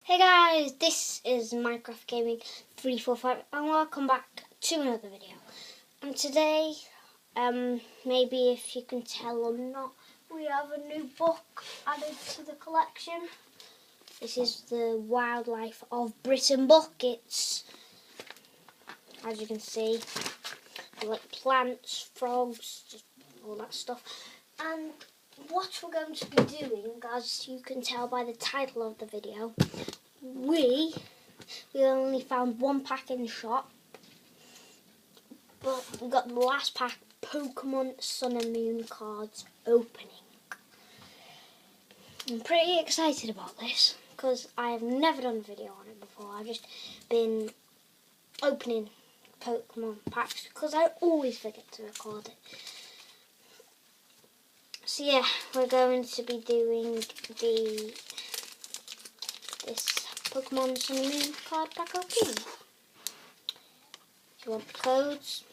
Hey guys, this is Minecraft Gaming 345 and welcome back to another video. And today, maybe if you can tell or not, we have a new book added to the collection. This is the Wildlife of Britain book. It's, as you can see, like plants, frogs, just all that stuff. And what we're going to be doing, as you can tell by the title of the video, we only found one pack in the shop, but we got the last pack, Pokemon Sun and Moon cards opening. I'm pretty excited about this because I have never done a video on it before. I've just been opening Pokemon packs because I always forget to record it. So yeah, we're going to be doing this Pokemon Sun and Moon card pack opening. If you want the codes,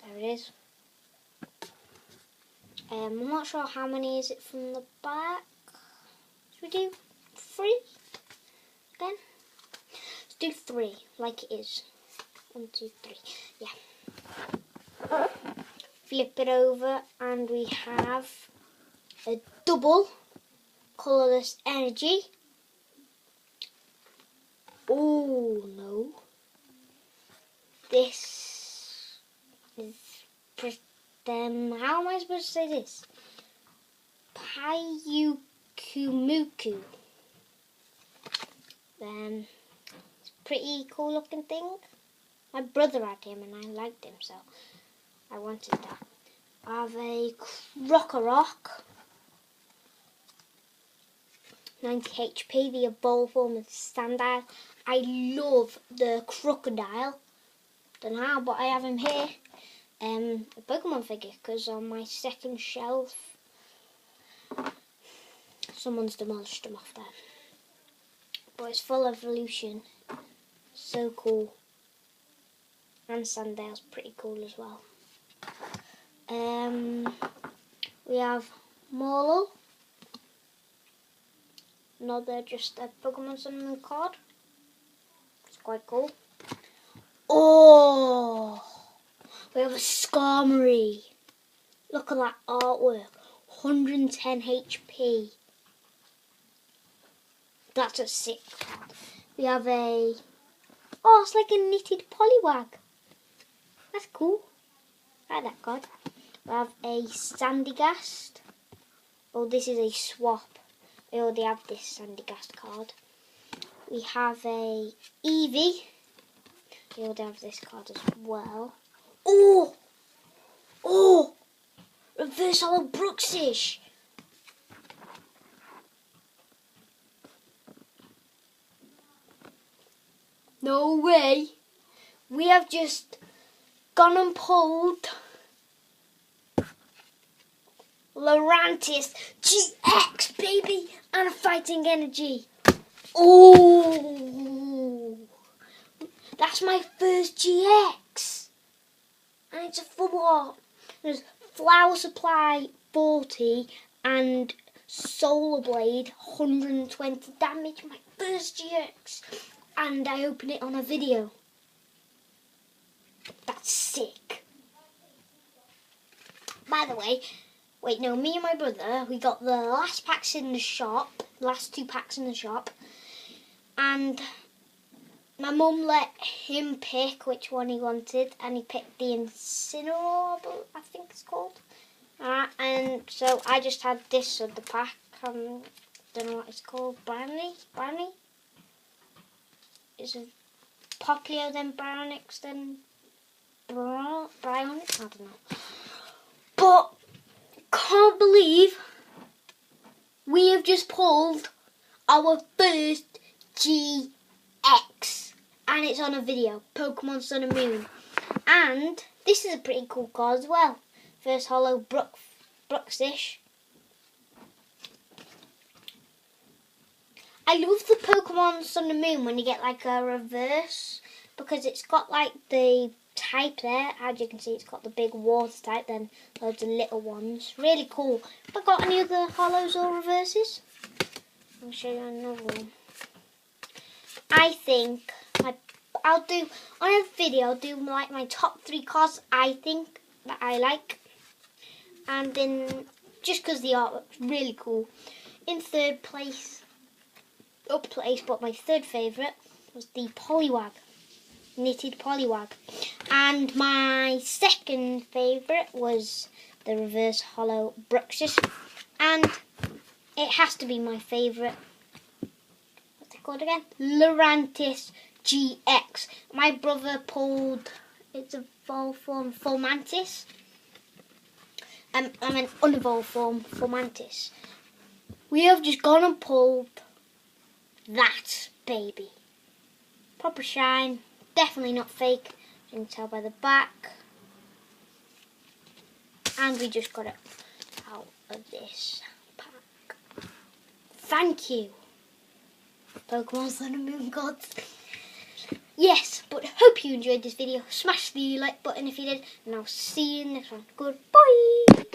there it is. I'm not sure how many is it from the back. Should we do 3 again? Let's do 3 like it is. 1, 2, 3. Yeah. Flip it over and we have a double colourless energy. Oh no. This is how am I supposed to say this? Pyukumuku. Then it's a pretty cool looking thing. My brother had him and I liked him, so I wanted that. I have a Krokorok, 90 HP, the evolved form of Sandile. I love the crocodile. Don't know how, but I have him here. A Pokemon figure, because on my second shelf, someone's demolished them off there. But it's full evolution. So cool. And Sandile's pretty cool as well. We have Morlo. Another just a Pokemon Sun and Moon card. It's quite cool. Oh! We have a Skarmory. Look at that artwork. 110 HP. That's a sick card. We have a... Oh, it's like a knitted Poliwag. That's cool. I like that card. We have a Sandygast. Oh, this is a swap. I already have this Sandygast card. We have a Eevee. We already have this card as well. Oh! Oh! Reverse Hollow Bruxish! No way! We have just gone and pulled Lurantis GX, baby! And a Fighting Energy! Oh! That's my first GX! And it's a full art. There's Flower Supply 40 and Solar Blade 120 damage. My first GX. And I open it on a video. That's sick. By the way, wait, no, me and my brother, we got the last packs in the shop. Last 2 packs in the shop. And my mum let him pick which one he wanted, and he picked the Incineroar, I think it's called. And so I just had this of the pack. Don't know what it's called. Brownie? Is it Poplio, then Brownix, then Bryonic? I don't know. But can't believe we have just pulled our first GX. And it's on a video, Pokemon Sun and Moon. And this is a pretty cool card as well. First Hollow Bruxish. I love the Pokemon Sun and Moon when you get like a reverse, because it's got like the type there. As you can see, it's got the big water type, then loads of little ones. Really cool. Have I got any other hollows or reverses? I'll show you another one. I think I'll do on a video. I'll do like my top 3 cards I think that I like, and then just because the art looks really cool. In third place, but my third favourite was the Poliwag, knitted Poliwag, and my second favourite was the reverse hollow Bruxus, and it has to be my favourite. What's it called again? Lurantis GX. My brother pulled, it's a evolved form Fomantis. I'm an unevolved form Fomantis. We have just gone and pulled that baby. Proper shine, definitely not fake. You can tell by the back. And we just got it out of this pack. Thank you, Pokemon Sun and Moon Gods. Yes, but hope you enjoyed this video. Smash the like button if you did, and I'll see you in the next one. Goodbye.